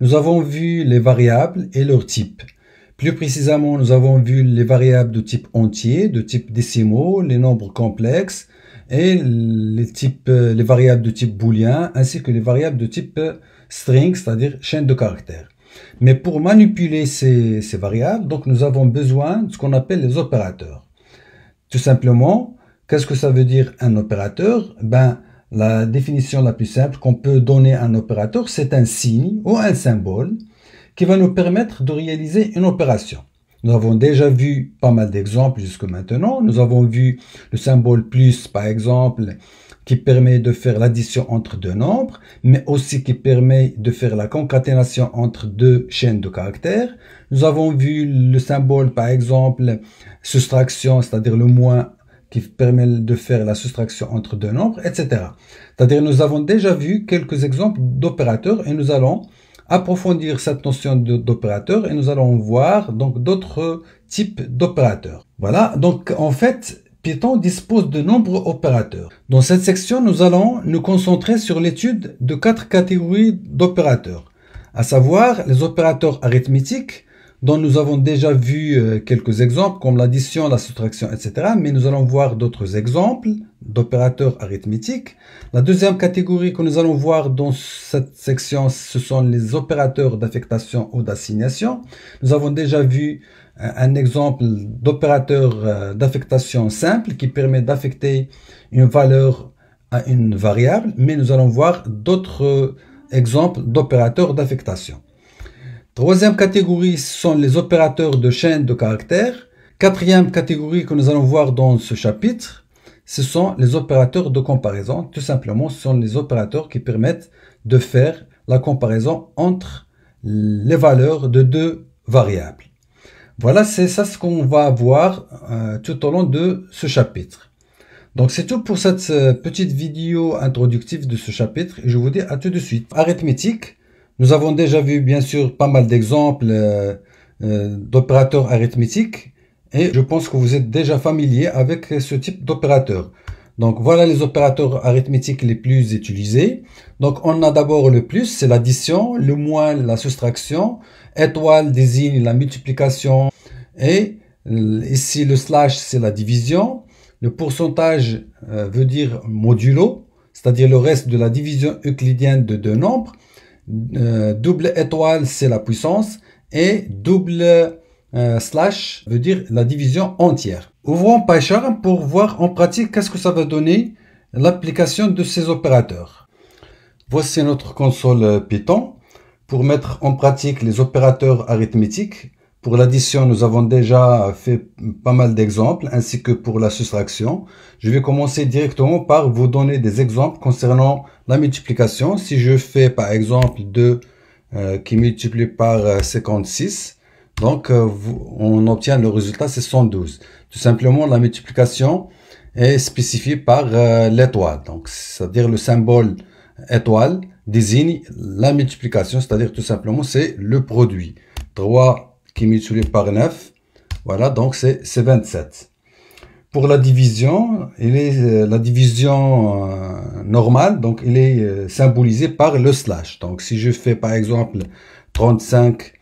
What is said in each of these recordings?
nous avons vu les variables et leurs types. Plus précisément, nous avons vu les variables de type entier, de type décimaux, les nombres complexes et les variables de type booléen, ainsi que les variables de type string, c'est-à-dire chaîne de caractères. Mais pour manipuler ces variables, donc nous avons besoin de ce qu'on appelle les opérateurs. Tout simplement, qu'est-ce que ça veut dire un opérateur? La définition la plus simple qu'on peut donner à un opérateur, c'est un signe ou un symbole qui va nous permettre de réaliser une opération. Nous avons déjà vu pas mal d'exemples jusque maintenant. Nous avons vu le symbole plus, par exemple, qui permet de faire l'addition entre deux nombres, mais aussi qui permet de faire la concaténation entre deux chaînes de caractères. Nous avons vu le symbole, par exemple, soustraction, c'est-à-dire le moins, qui permet de faire la soustraction entre deux nombres, etc. C'est-à-dire nous avons déjà vu quelques exemples d'opérateurs et nous allons approfondir cette notion d'opérateur et nous allons voir donc d'autres types d'opérateurs. Voilà, donc en fait, Python dispose de nombreux opérateurs. Dans cette section, nous allons nous concentrer sur l'étude de 4 catégories d'opérateurs, à savoir les opérateurs arithmétiques, dont nous avons déjà vu quelques exemples comme l'addition, la soustraction, etc. Mais nous allons voir d'autres exemples d'opérateurs arithmétiques. La deuxième catégorie que nous allons voir dans cette section, ce sont les opérateurs d'affectation ou d'assignation. Nous avons déjà vu un exemple d'opérateur d'affectation simple qui permet d'affecter une valeur à une variable, mais nous allons voir d'autres exemples d'opérateurs d'affectation. Troisième catégorie, ce sont les opérateurs de chaîne de caractères. Quatrième catégorie que nous allons voir dans ce chapitre, ce sont les opérateurs de comparaison. Tout simplement, ce sont les opérateurs qui permettent de faire la comparaison entre les valeurs de deux variables. Voilà, c'est ça ce qu'on va voir tout au long de ce chapitre. Donc c'est tout pour cette petite vidéo introductive de ce chapitre et je vous dis à tout de suite. Arithmétique. Nous avons déjà vu bien sûr pas mal d'exemples d'opérateurs arithmétiques et je pense que vous êtes déjà familier avec ce type d'opérateur. Donc voilà les opérateurs arithmétiques les plus utilisés. Donc on a d'abord le plus, c'est l'addition, le moins, la soustraction, étoile désigne la multiplication et ici le slash c'est la division. Le pourcentage veut dire modulo, c'est-à-dire le reste de la division euclidienne de deux nombres. Double étoile c'est la puissance et double slash veut dire la division entière. Ouvrons PyCharm pour voir en pratique qu'est-ce que ça va donner l'application de ces opérateurs. Voici notre console Python pour mettre en pratique les opérateurs arithmétiques. Pour l'addition, nous avons déjà fait pas mal d'exemples, ainsi que pour la soustraction. Je vais commencer directement par vous donner des exemples concernant la multiplication. Si je fais par exemple 2 qui multiplie par 56, donc on obtient le résultat, c'est 112. Tout simplement, la multiplication est spécifiée par l'étoile. Donc, c'est-à-dire le symbole étoile désigne la multiplication, c'est-à-dire tout simplement, c'est le produit. 3 qui est multiplié par 9, voilà, donc c'est 27. Pour la division, la division normale, donc il est symbolisé par le slash. Donc si je fais par exemple 35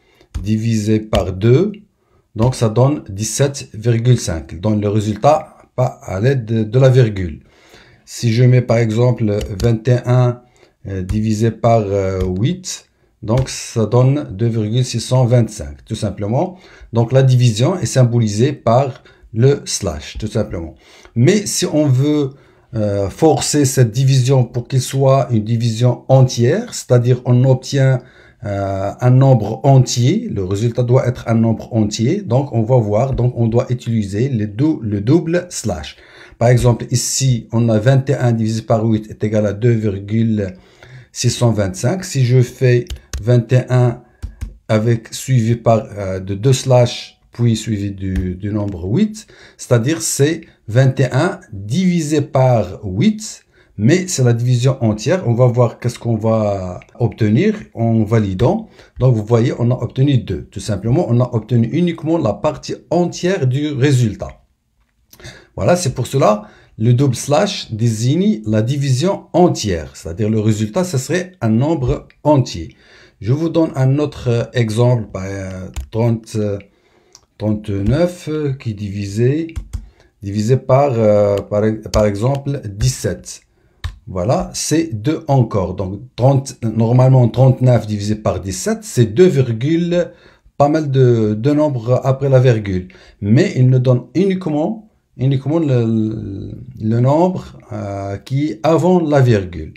divisé par 2, donc ça donne 17,5. Donc le résultat pas à l'aide de la virgule. Si je mets par exemple 21 divisé par 8, donc ça donne 2,625 tout simplement. Donc la division est symbolisée par le slash tout simplement. Mais si on veut forcer cette division pour qu'il soit une division entière, c'est-à-dire on obtient un nombre entier, le résultat doit être un nombre entier, donc on va voir, donc on doit utiliser le double slash. Par exemple ici on a 21 divisé par 8 est égal à 2,625. Si je fais 21 avec suivi par de 2 slash puis suivi du nombre 8, c'est-à-dire c'est 21 divisé par 8, mais c'est la division entière. On va voir qu'est-ce qu'on va obtenir en validant. Donc vous voyez, on a obtenu 2. Tout simplement, on a obtenu uniquement la partie entière du résultat. Voilà, c'est pour cela le double slash désigne la division entière, c'est-à-dire le résultat, ce serait un nombre entier. Je vous donne un autre exemple, 39 qui est divisé par exemple 17. Voilà, c'est 2 encore. Donc, normalement, 39 divisé par 17, c'est 2, pas mal de nombres après la virgule. Mais il nous donne uniquement le nombre qui est avant la virgule.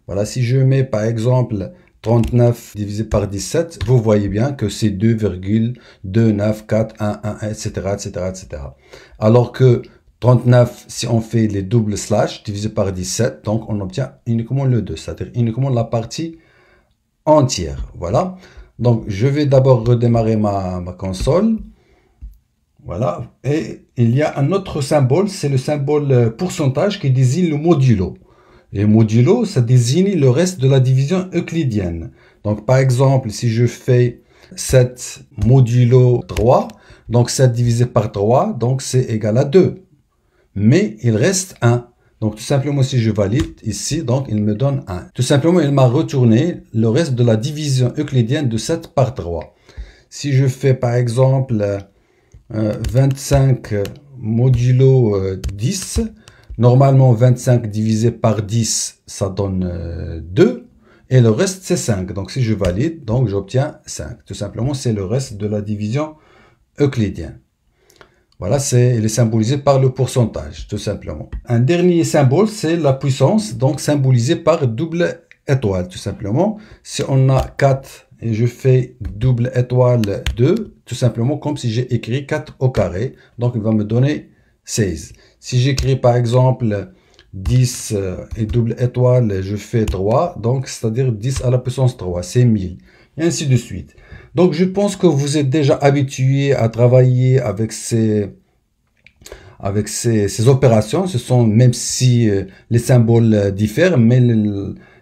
Voilà, si je mets par exemple 39 divisé par 17, vous voyez bien que c'est 2,29411, etc., etc., etc. Alors que 39, si on fait les doubles slash divisé par 17, donc on obtient uniquement le 2, c'est-à-dire uniquement la partie entière. Voilà. Donc, je vais d'abord redémarrer ma console. Voilà. Et il y a un autre symbole, c'est le symbole pourcentage qui désigne le modulo. Et modulo, ça désigne le reste de la division euclidienne. Donc, par exemple, si je fais 7 modulo 3, donc 7 divisé par 3, donc c'est égal à 2. Mais il reste 1. Donc, tout simplement, si je valide ici, donc il me donne 1. Tout simplement, il m'a retourné le reste de la division euclidienne de 7 par 3. Si je fais, par exemple, 25 modulo 10, normalement, 25 divisé par 10, ça donne 2. Et le reste, c'est 5. Donc, si je valide, donc j'obtiens 5. Tout simplement, c'est le reste de la division euclidienne. Voilà, il est symbolisé par le pourcentage, tout simplement. Un dernier symbole, c'est la puissance, donc symbolisé par double étoile, tout simplement. Si on a 4 et je fais double étoile 2, tout simplement comme si j'ai écrit 4 au carré, donc il va me donner 16. Si j'écris par exemple 10 et double étoile, je fais 3, donc c'est-à-dire 10 à la puissance 3, c'est 1000, et ainsi de suite. Donc, je pense que vous êtes déjà habitué à travailler avec ces opérations. Ce sont, même si les symboles diffèrent, mais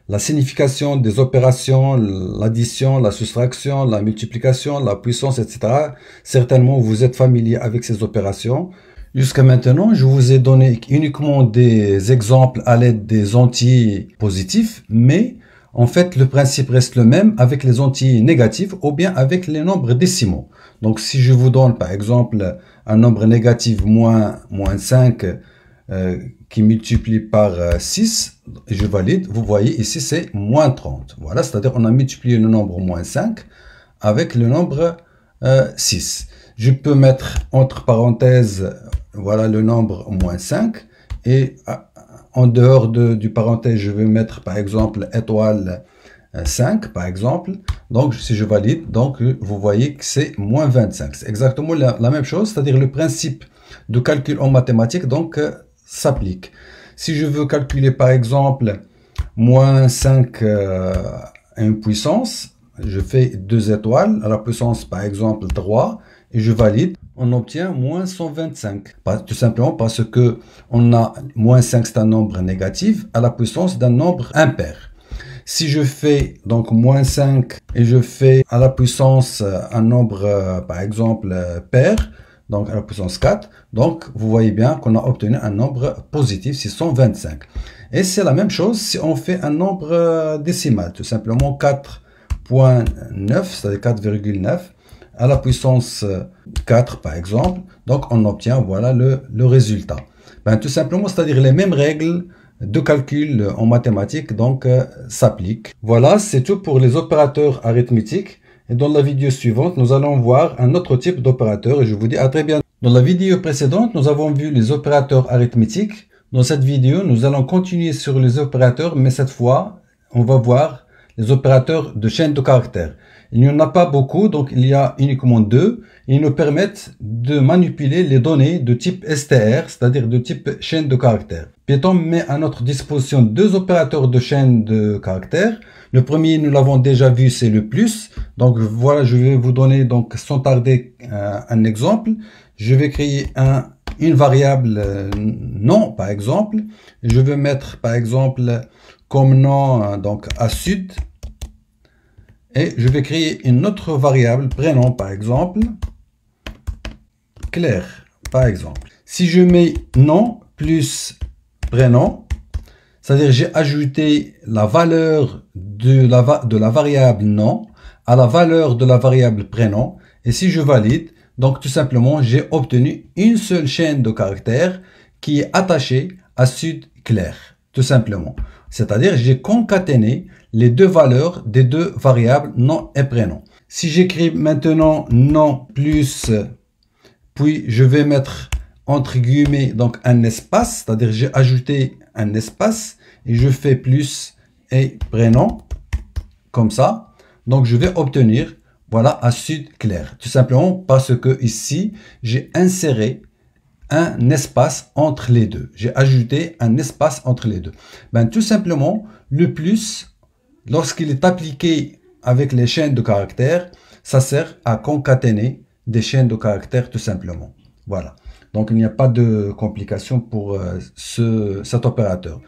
la signification des opérations, l'addition, la soustraction, la multiplication, la puissance, etc. Certainement, vous êtes familier avec ces opérations. Jusqu'à maintenant, je vous ai donné uniquement des exemples à l'aide des entiers positifs, mais en fait, le principe reste le même avec les entiers négatifs ou bien avec les nombres décimaux. Donc, si je vous donne par exemple un nombre négatif moins 5 qui multiplie par 6, et je valide, vous voyez ici c'est moins 30. Voilà, c'est-à-dire on a multiplié le nombre moins 5 avec le nombre 6. Je peux mettre entre parenthèses, voilà le nombre moins 5 et en dehors du parenthèse, je vais mettre par exemple étoile 5 par exemple. Donc si je valide, donc vous voyez que c'est moins 25. C'est exactement la même chose, c'est-à-dire le principe de calcul en mathématiques donc s'applique. Si je veux calculer par exemple moins 5 à une puissance, je fais 2 étoiles à la puissance par exemple 3 et je valide. On obtient moins 125. Tout simplement parce que on a moins 5, c'est un nombre négatif à la puissance d'un nombre impair. Si je fais donc moins 5 et je fais à la puissance un nombre par exemple pair, donc à la puissance 4, donc vous voyez bien qu'on a obtenu un nombre positif, 625. Et c'est la même chose si on fait un nombre décimal, tout simplement 4,9, c'est-à-dire 4,9. à la puissance 4 par exemple, donc on obtient voilà le résultat. Tout simplement, c'est-à-dire les mêmes règles de calcul en mathématiques donc s'appliquent. Voilà, c'est tout pour les opérateurs arithmétiques. Et dans la vidéo suivante, nous allons voir un autre type d'opérateur et je vous dis à très bientôt. Dans la vidéo précédente, nous avons vu les opérateurs arithmétiques. Dans cette vidéo, nous allons continuer sur les opérateurs, mais cette fois, on va voir les opérateurs de chaîne de caractères. Il n'y en a pas beaucoup, donc il y a uniquement 2. Ils nous permettent de manipuler les données de type str, c'est-à-dire de type chaîne de caractères. Python met à notre disposition 2 opérateurs de chaîne de caractères. Le premier, nous l'avons déjà vu, c'est le plus. Donc voilà, je vais vous donner donc sans tarder un exemple. Je vais créer une variable nom, par exemple. Je vais mettre par exemple comme nom donc à sud. Et je vais créer une autre variable, prénom par exemple, Claire par exemple. Si je mets nom plus prénom, c'est-à-dire j'ai ajouté la valeur de la variable nom à la valeur de la variable prénom. Et si je valide, donc tout simplement, j'ai obtenu une seule chaîne de caractères qui est attachée à sud clair, tout simplement. C'est-à-dire, j'ai concaténé les deux valeurs des deux variables nom et prénom. Si j'écris maintenant nom plus, puis je vais mettre entre guillemets donc un espace, c'est-à-dire j'ai ajouté un espace et je fais plus et prénom comme ça. Donc je vais obtenir voilà à sud clair, tout simplement parce que ici j'ai inséré un espace entre les deux. J'ai ajouté un espace entre les deux. Ben tout simplement le plus lorsqu'il est appliqué avec les chaînes de caractères, ça sert à concaténer des chaînes de caractères tout simplement. Voilà. Donc, il n'y a pas de complication pour cet opérateur.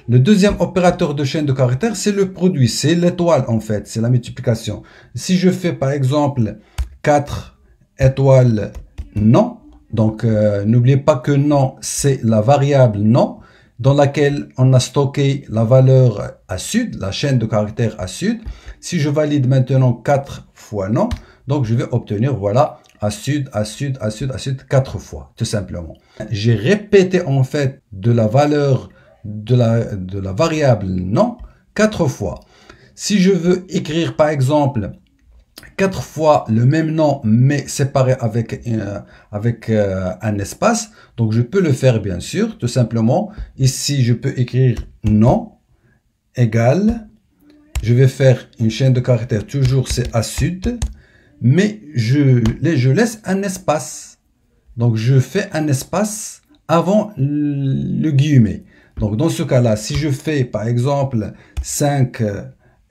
Le deuxième opérateur de chaîne de caractères, c'est le produit. C'est l'étoile, en fait. C'est la multiplication. Si je fais, par exemple, 4 étoiles non, donc n'oubliez pas que non, c'est la variable non, dans laquelle on a stocké la valeur à sud, la chaîne de caractères à sud. Si je valide maintenant 4 fois non, donc je vais obtenir, voilà, à sud, à sud, à sud, à sud, 4 fois, tout simplement. J'ai répété en fait de la valeur de la variable non 4 fois. Si je veux écrire par exemple 4 fois le même nom mais séparé avec un espace, donc je peux le faire bien sûr, tout simplement. Ici, je peux écrire non égale, je vais faire une chaîne de caractères, toujours c'est à sud, mais je laisse un espace. Donc, je fais un espace avant le guillemet. Donc, dans ce cas-là, si je fais, par exemple, 5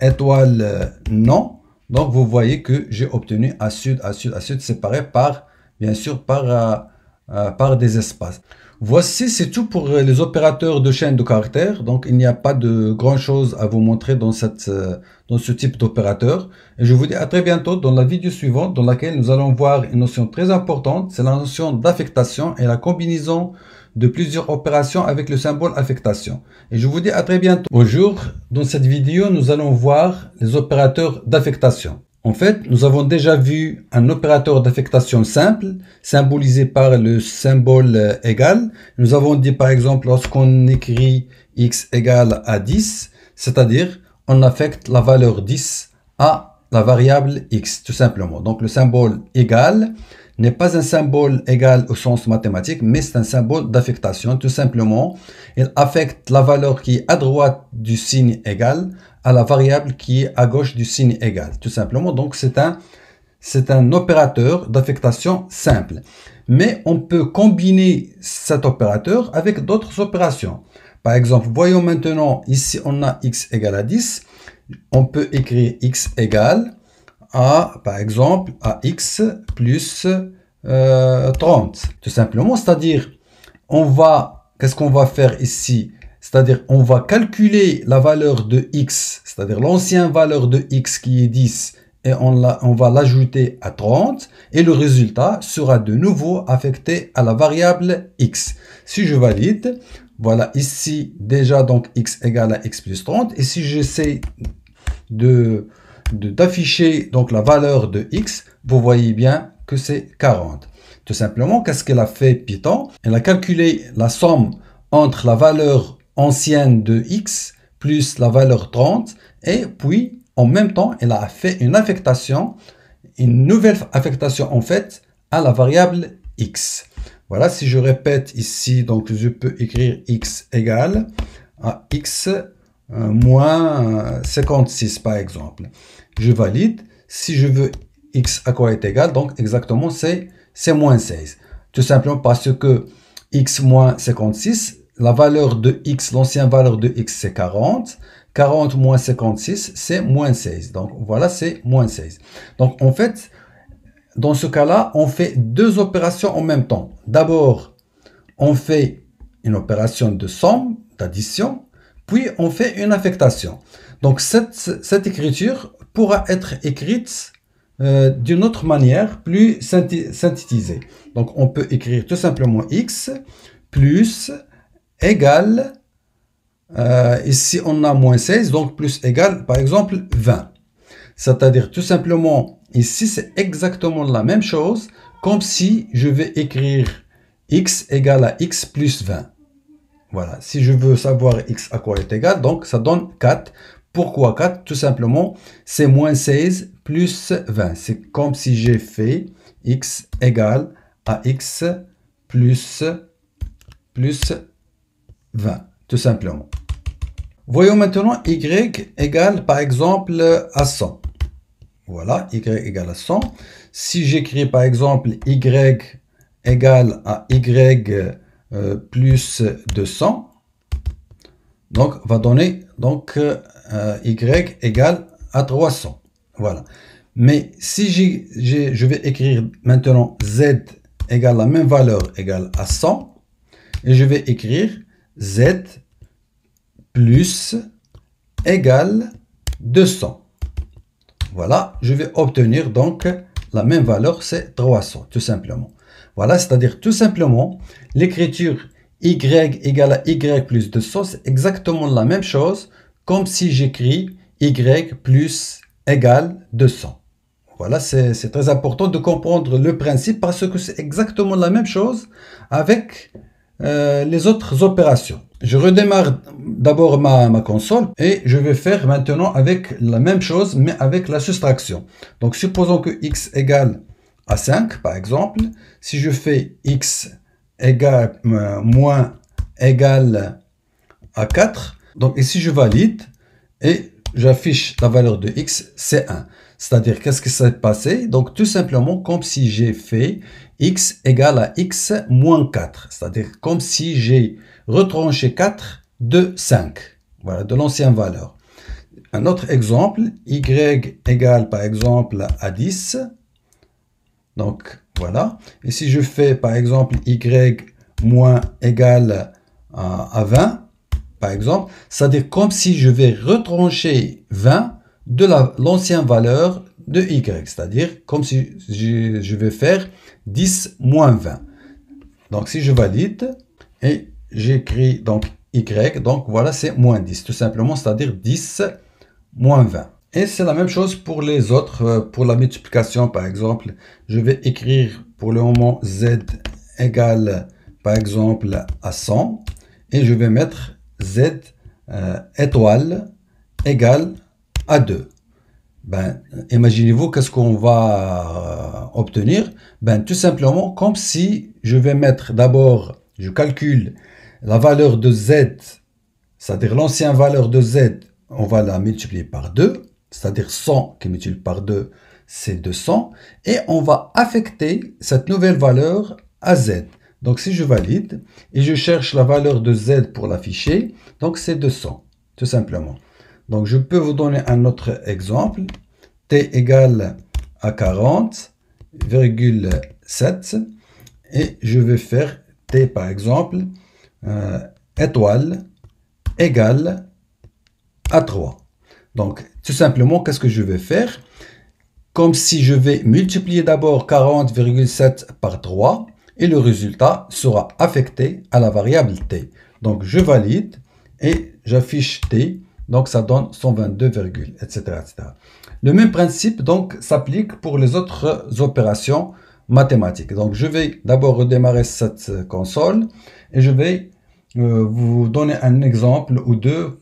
étoiles non, donc vous voyez que j'ai obtenu à sud, à sud, à sud, séparé par, bien sûr, par des espaces. Voici, c'est tout pour les opérateurs de chaîne de caractères. Donc, il n'y a pas de grand chose à vous montrer dans ce type d'opérateur. Et je vous dis à très bientôt dans la vidéo suivante dans laquelle nous allons voir une notion très importante. C'est la notion d'affectation et la combinaison de plusieurs opérations avec le symbole affectation. Et je vous dis à très bientôt. Bonjour, dans cette vidéo, nous allons voir les opérateurs d'affectation. En fait, nous avons déjà vu un opérateur d'affectation simple, symbolisé par le symbole égal. Nous avons dit par exemple, lorsqu'on écrit x égale à 10, c'est-à-dire on affecte la valeur 10 à la variable x, tout simplement. Donc le symbole égal n'est pas un symbole égal au sens mathématique, mais c'est un symbole d'affectation, tout simplement. Il affecte la valeur qui est à droite du signe égal à la variable qui est à gauche du signe égal, tout simplement. Donc, c'est un opérateur d'affectation simple. Mais on peut combiner cet opérateur avec d'autres opérations. Par exemple, voyons maintenant, ici, on a x égale à 10. On peut écrire x égale à, par exemple, à x plus 30. Tout simplement, c'est-à-dire, qu'est-ce qu'on va faire ici? C'est-à-dire, on va calculer la valeur de x, c'est-à-dire l'ancienne valeur de x qui est 10, et on va l'ajouter à 30, et le résultat sera de nouveau affecté à la variable x. Si je valide, voilà ici déjà donc x égale à x plus 30, et si j'essaie d'afficher donc la valeur de x, vous voyez bien que c'est 40. Tout simplement, qu'est-ce qu'elle a fait Python? Elle a calculé la somme entre la valeur ancienne de x plus la valeur 30 et puis en même temps elle a fait une affectation, une nouvelle affectation en fait à la variable x. Voilà, si je répète ici, donc je peux écrire x égale à x moins 56 par exemple. Je valide. Si je veux x à quoi est égal, donc exactement c'est moins 16. Tout simplement parce que x moins 56, la valeur de x, l'ancienne valeur de x, c'est 40. 40 moins 56, c'est moins 16. Donc, voilà, c'est moins 16. Donc, en fait, dans ce cas-là, on fait deux opérations en même temps. D'abord, on fait une opération de somme, d'addition, puis on fait une affectation. Donc, cette écriture pourra être écrite d'une autre manière, plus synthétisée. Donc, on peut écrire tout simplement x plus égale, ici on a moins 16, donc plus égal, par exemple, 20. C'est-à-dire tout simplement, ici c'est exactement la même chose, comme si je vais écrire x égale à x plus 20. Voilà, si je veux savoir x à quoi est égal, donc ça donne 4. Pourquoi 4? Tout simplement, c'est moins 16 plus 20. C'est comme si j'ai fait x égale à x plus 20, tout simplement. Voyons maintenant y égale par exemple à 100. Voilà, y égale à 100. Si j'écris par exemple y égale à y plus 200, donc va donner donc y égale à 300. Voilà. Mais si je vais écrire maintenant z égale la même valeur égale à 100, et je vais écrire z plus égale 200. Voilà, je vais obtenir donc la même valeur, c'est 300, tout simplement. Voilà, c'est-à-dire tout simplement, l'écriture y égale à y plus 200, c'est exactement la même chose, comme si j'écris y plus égale 200. Voilà, c'est très important de comprendre le principe parce que c'est exactement la même chose avec les autres opérations. Je redémarre d'abord ma console et je vais faire maintenant avec la même chose mais avec la soustraction. Donc supposons que x égale à 5 par exemple. Si je fais x égale moins égale à 4, donc ici je valide et j'affiche la valeur de x, c'est 1. C'est-à-dire, qu'est-ce qui s'est passé? Donc, tout simplement, comme si j'ai fait x égale à x moins 4. C'est-à-dire, comme si j'ai retranché 4 de 5. Voilà, de l'ancienne valeur. Un autre exemple, y égale par exemple à 10. Donc, voilà. Et si je fais par exemple y moins égale à 20, par exemple, c'est-à-dire comme si je vais retrancher 20 de l'ancienne valeur de y, c'est-à-dire comme si je vais faire 10 moins 20. Donc si je valide et j'écris donc y, donc voilà c'est moins 10 tout simplement, c'est-à-dire 10 moins 20. Et c'est la même chose pour les autres, pour la multiplication par exemple, je vais écrire pour le moment z égale par exemple à 100 et je vais mettre z étoile égale à 2. Ben, imaginez-vous qu'est-ce qu'on va obtenir. Ben, tout simplement comme si je vais mettre d'abord, je calcule la valeur de z, c'est-à-dire l'ancienne valeur de z, on va la multiplier par 2, c'est-à-dire 100 qui multiplie par 2, c'est 200, et on va affecter cette nouvelle valeur à z. Donc si je valide et je cherche la valeur de z pour l'afficher, donc c'est 200, tout simplement. Donc je peux vous donner un autre exemple. T égale à 40,7 et je vais faire T par exemple étoile égale à 3. Donc tout simplement, qu'est-ce que je vais faire? Comme si je vais multiplier d'abord 40,7 par 3 et le résultat sera affecté à la variable t. Donc je valide et j'affiche t, donc ça donne 122, etc., etc. Le même principe donc s'applique pour les autres opérations mathématiques. Donc je vais d'abord redémarrer cette console et je vais vous donner un exemple ou deux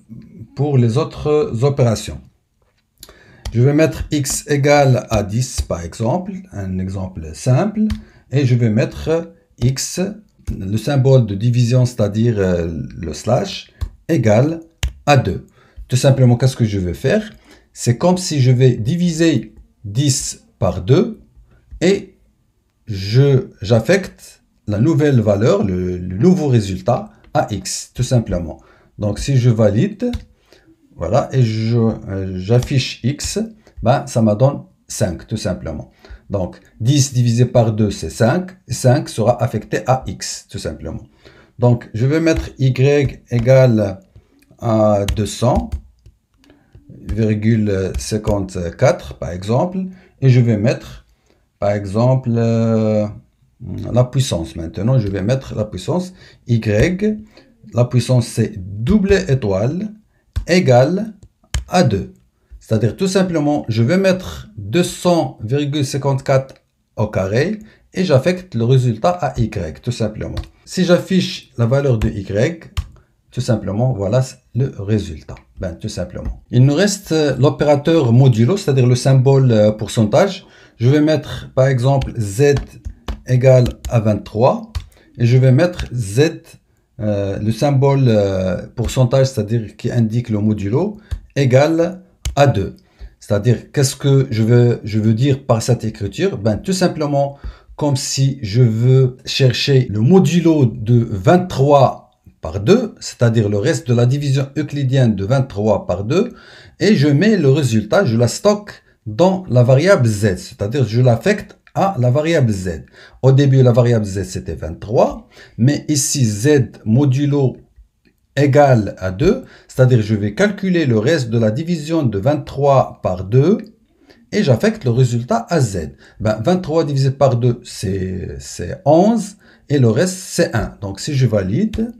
pour les autres opérations. Je vais mettre x égale à 10 par exemple, un exemple simple, et je vais mettre x, le symbole de division, c'est-à-dire le slash, égale à 2. Tout simplement, qu'est-ce que je vais faire? C'est comme si je vais diviser 10 par 2 et j'affecte la nouvelle valeur, le nouveau résultat à x, tout simplement. Donc si je valide, voilà, et j'affiche x, ben, ça me donne 5, tout simplement. Donc 10 divisé par 2, c'est 5, et 5 sera affecté à x, tout simplement. Donc je vais mettre y égale à 200,54 par exemple, et je vais mettre par exemple la puissance. Maintenant je vais mettre la puissance y, la puissance c'est double étoile égale à 2, C'est-à-dire tout simplement, je vais mettre 200,54 au carré et j'affecte le résultat à y, tout simplement. Si j'affiche la valeur de y, tout simplement, voilà le résultat. Ben, tout simplement. Il nous reste l'opérateur modulo, c'est-à-dire le symbole pourcentage. Je vais mettre, par exemple, z égale à 23 et je vais mettre z, le symbole pourcentage, c'est-à-dire qui indique le modulo, égale à 2. C'est-à-dire, qu'est-ce que je veux dire par cette écriture? Ben, tout simplement, comme si je veux chercher le modulo de 23 par 2, c'est-à-dire le reste de la division euclidienne de 23 par 2, et je mets le résultat, je la stocke dans la variable z, c'est-à-dire je l'affecte à la variable z. Au début, la variable z c'était 23, mais ici z modulo égale à 2, c'est-à-dire je vais calculer le reste de la division de 23 par 2, et j'affecte le résultat à z. Ben, 23 divisé par 2, c'est 11, et le reste c'est 1. Donc si je valide,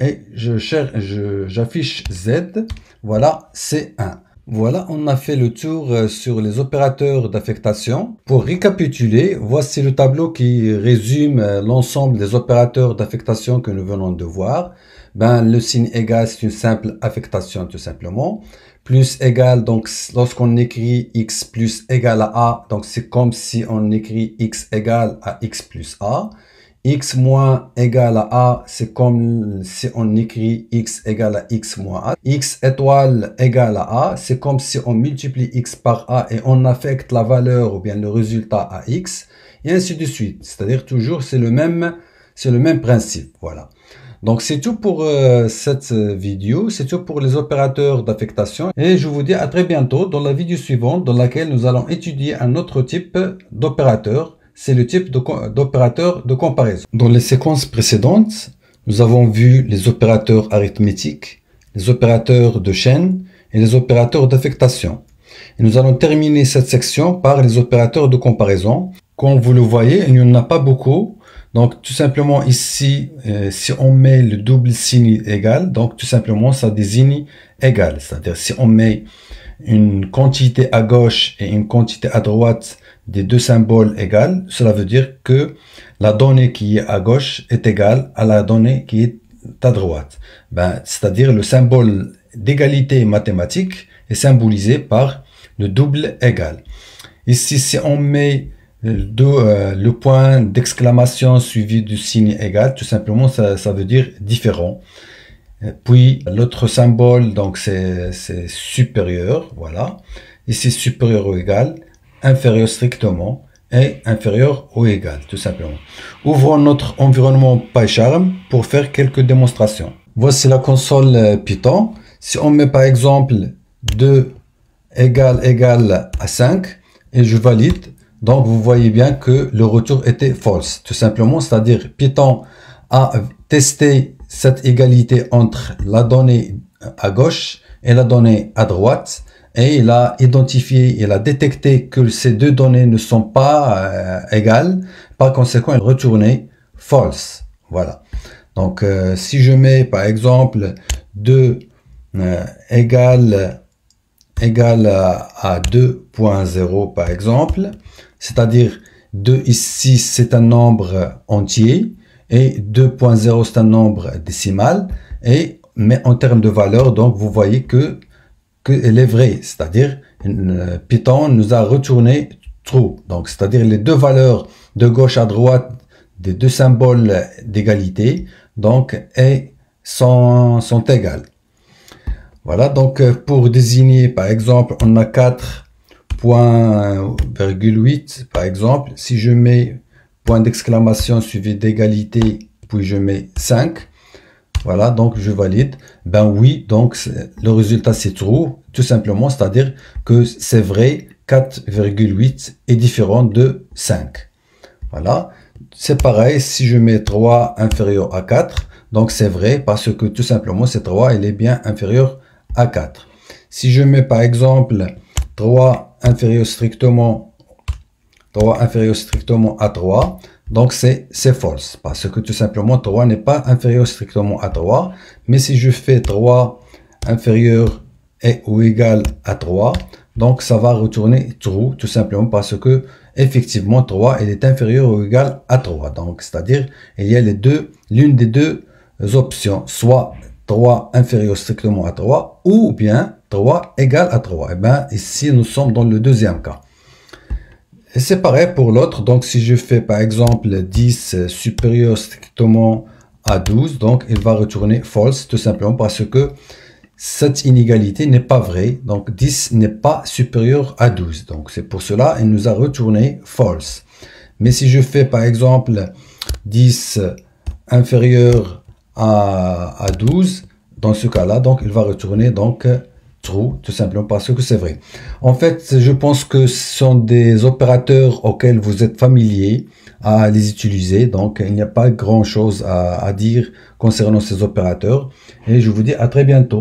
et j'affiche Z, voilà, c'est 1. Voilà, on a fait le tour sur les opérateurs d'affectation. Pour récapituler, voici le tableau qui résume l'ensemble des opérateurs d'affectation que nous venons de voir. Ben, le signe égal, c'est une simple affectation tout simplement. Plus égal, donc lorsqu'on écrit x plus égal à a, donc c'est comme si on écrit x égale à x plus a. X moins égal à A, c'est comme si on écrit X égale à X moins A. X étoile égale à A, c'est comme si on multiplie X par A et on affecte la valeur ou bien le résultat à X, et ainsi de suite. C'est-à-dire toujours, c'est le même principe. Voilà. Donc c'est tout pour cette vidéo, c'est tout pour les opérateurs d'affectation. Et je vous dis à très bientôt dans la vidéo suivante dans laquelle nous allons étudier un autre type d'opérateur. C'est le type d'opérateur de comparaison. Dans les séquences précédentes, nous avons vu les opérateurs arithmétiques, les opérateurs de chaîne et les opérateurs d'affectation. Et nous allons terminer cette section par les opérateurs de comparaison. Comme vous le voyez, il n'y en a pas beaucoup. Donc tout simplement ici, si on met le double signe égal, donc tout simplement ça désigne égal. C'est-à-dire si on met une quantité à gauche et une quantité à droite des deux symboles égales, cela veut dire que la donnée qui est à gauche est égale à la donnée qui est à droite. Ben, c'est-à-dire le symbole d'égalité mathématique est symbolisé par le double égal. Ici, si on met le point d'exclamation suivi du signe égal, tout simplement ça veut dire différent. Puis l'autre symbole, donc c'est supérieur, voilà. Ici supérieur ou égal, inférieur strictement et inférieur ou égal, tout simplement. Ouvrons notre environnement PyCharm pour faire quelques démonstrations. Voici la console Python. Si on met par exemple 2 égale à 5 et je valide, donc vous voyez bien que le retour était false, tout simplement, c'est-à-dire Python a testé cette égalité entre la donnée à gauche et la donnée à droite, et il a identifié, il a détecté que ces deux données ne sont pas égales. Par conséquent, il a retourné false. Voilà. Donc, si je mets par exemple 2 égale à 2.0 par exemple, c'est-à-dire 2 ici c'est un nombre entier et 2.0 c'est un nombre décimal, mais en termes de valeur, donc vous voyez qu'elle est vraie, c'est-à-dire Python nous a retourné true, donc c'est-à-dire les deux valeurs de gauche à droite des deux symboles d'égalité donc sont égales. Voilà, donc pour désigner par exemple on a 4.8 par exemple, si je mets point d'exclamation suivi d'égalité puis je mets 5, voilà, donc je valide. Ben oui, donc le résultat c'est true, tout simplement, c'est-à-dire que c'est vrai, 4,8 est différent de 5. Voilà, c'est pareil, si je mets 3 inférieur à 4, donc c'est vrai parce que tout simplement c'est 3, il est bien inférieur à 4. Si je mets par exemple 3 inférieur strictement à 3, donc c'est false, parce que tout simplement 3 n'est pas inférieur strictement à 3, mais si je fais 3 inférieur est ou égal à 3. Donc, ça va retourner true, tout simplement parce que, effectivement, 3, il est inférieur ou égal à 3. Donc, c'est-à-dire, il y a l'une des deux options, soit 3 inférieur strictement à 3, ou bien 3 égal à 3. Et bien, ici, nous sommes dans le deuxième cas. Et c'est pareil pour l'autre. Donc, si je fais, par exemple, 10 supérieur strictement à 12, donc, il va retourner false, tout simplement parce que cette inégalité n'est pas vraie, donc 10 n'est pas supérieur à 12. Donc c'est pour cela qu'il nous a retourné false. Mais si je fais par exemple 10 inférieur à 12, dans ce cas-là, donc il va retourner donc true, tout simplement parce que c'est vrai. En fait, je pense que ce sont des opérateurs auxquels vous êtes familiers à les utiliser. Donc il n'y a pas grand-chose à dire concernant ces opérateurs. Et je vous dis à très bientôt.